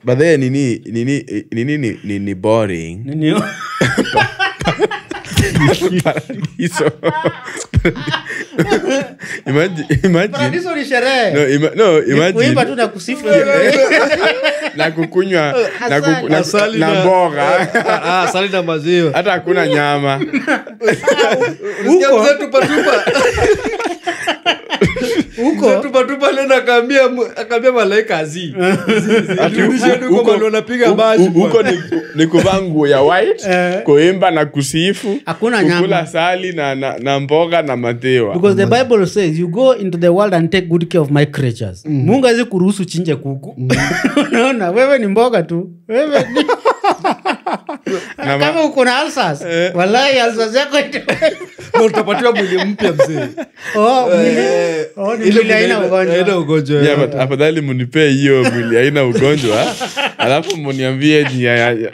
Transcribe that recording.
But then nini boring. Nini? Paradiso. Imagine. Paradiso ni sherehe. No, imagine. Kuimba tu na kusifu. Na kukunywa na mboga. Asali na maziwa. Hata hakuna nyama. Huko tupa. Huko tupa leo akaambia malaika azi. Huko wanapiga bashi. Huko ni kuvaa nguo ya white, kuimba na kusifu, hakuna nyama. Kukula asali na mboga na maziwa. Because the Bible says you go into the world and take good care of my creatures. Mungu hazi kuruhusu chinje kuku. Unaona wewe ni mboga tu. Wewe ni kama uko na ulcers. Wallahi ulcers yako utapatiwa mwili mpya mzee. Ni mwili haina ugonjwa. Haina ugonjwa. Yeah, but afadhali mnipe hiyo mwili haina ugonjwa. Alafu mniambie nia ya